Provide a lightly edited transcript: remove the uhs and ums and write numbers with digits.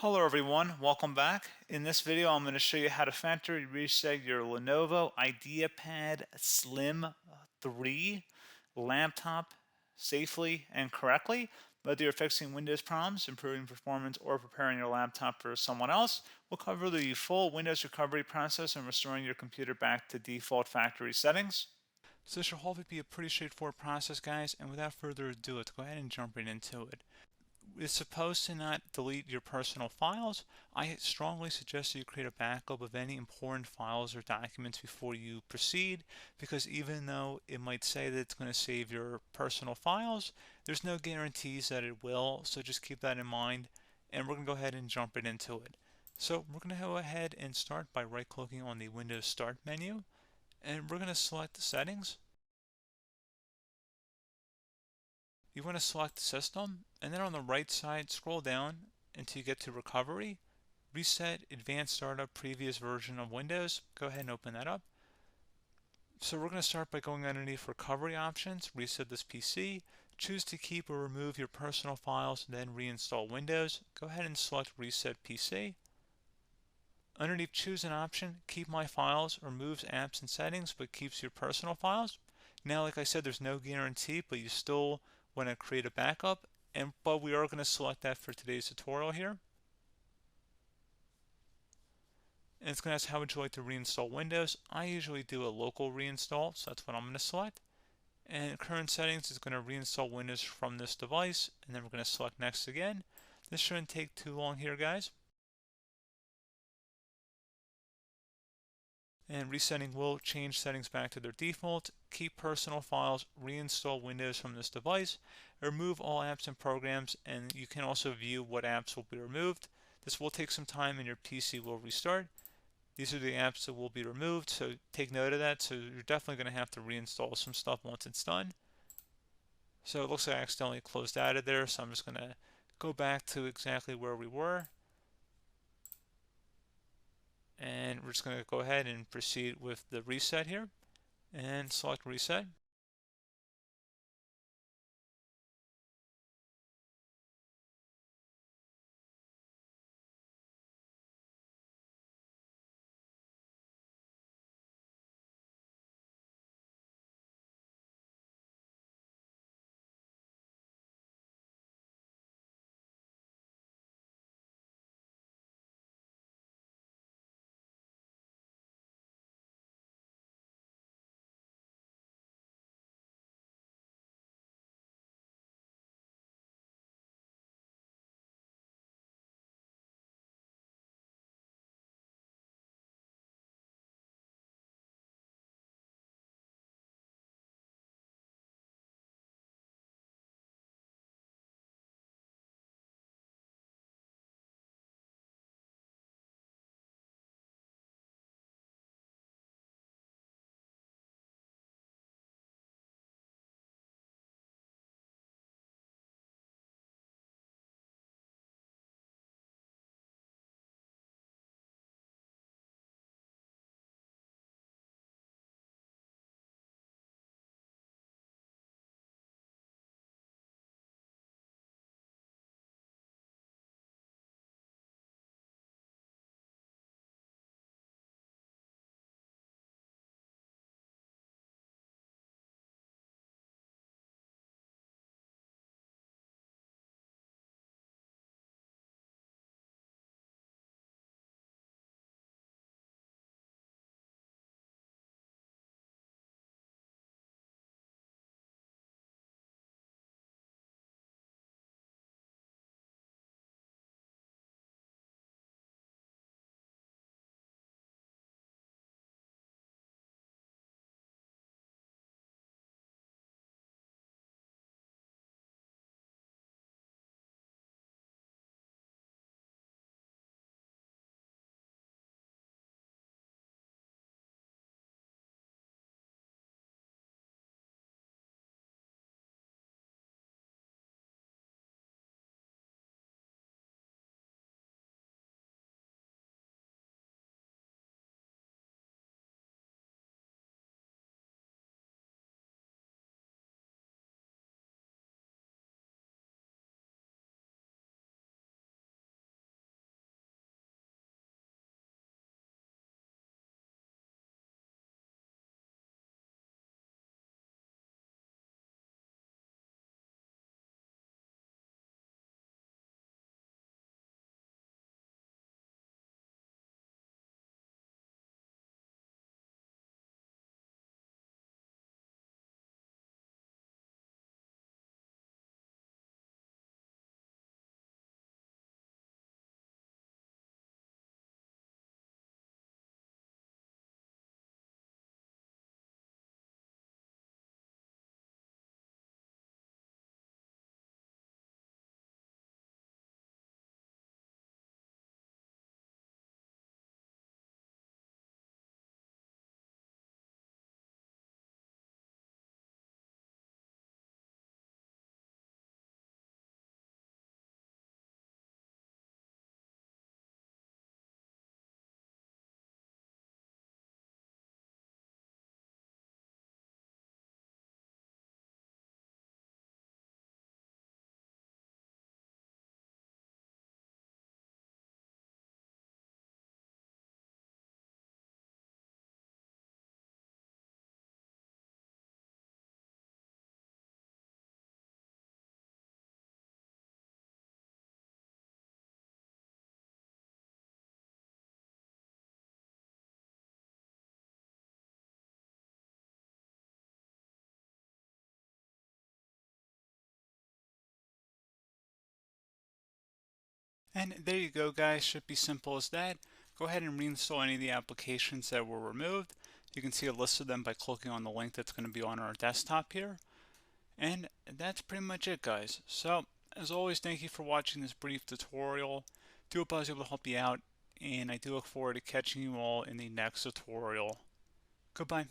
Hello everyone, welcome back. In this video, I'm going to show you how to factory reset your Lenovo IdeaPad Slim 3 laptop safely and correctly. Whether you're fixing Windows problems, improving performance, or preparing your laptop for someone else, we'll cover the full Windows recovery process and restoring your computer back to default factory settings. So this should hopefully be a pretty straightforward process, guys, and without further ado, let's go ahead and jump right into it. It's supposed to not delete your personal files. I strongly suggest that you create a backup of any important files or documents before you proceed, because even though it might say that it's going to save your personal files, there's no guarantees that it will, so just keep that in mind, and we're going to go ahead and jump right into it. So we're going to go ahead and start by right-clicking on the Windows Start menu, and we're going to select the settings. You want to select System, and then on the right side, scroll down until you get to Recovery. Reset Advanced Startup Previous Version of Windows. Go ahead and open that up. So we're going to start by going underneath Recovery Options, reset this PC, choose to keep or remove your personal files, then reinstall Windows. Go ahead and select Reset PC. Underneath Choose an option, Keep My Files removes apps and settings but keeps your personal files. Now, like I said, there's no guarantee, but you still want to create a backup, but we are going to select that for today's tutorial here. And it's going to ask how would you like to reinstall Windows. I usually do a local reinstall, so that's what I'm going to select. And current settings is going to reinstall Windows from this device, and then we're going to select next again. This shouldn't take too long here, guys. And resetting will change settings back to their default, keep personal files, reinstall Windows from this device, remove all apps and programs, and you can also view what apps will be removed. This will take some time and your PC will restart. These are the apps that will be removed, so take note of that. So you're definitely going to have to reinstall some stuff once it's done. So it looks like I accidentally closed out of there, so I'm just going to go back to exactly where we were. And we're just going to go ahead and proceed with the reset here and select reset. And there you go, guys. Should be simple as that. Go ahead and reinstall any of the applications that were removed. You can see a list of them by clicking on the link that's going to be on our desktop here. And that's pretty much it, guys. So, as always, thank you for watching this brief tutorial. Do hope I was able to help you out, and I do look forward to catching you all in the next tutorial. Goodbye.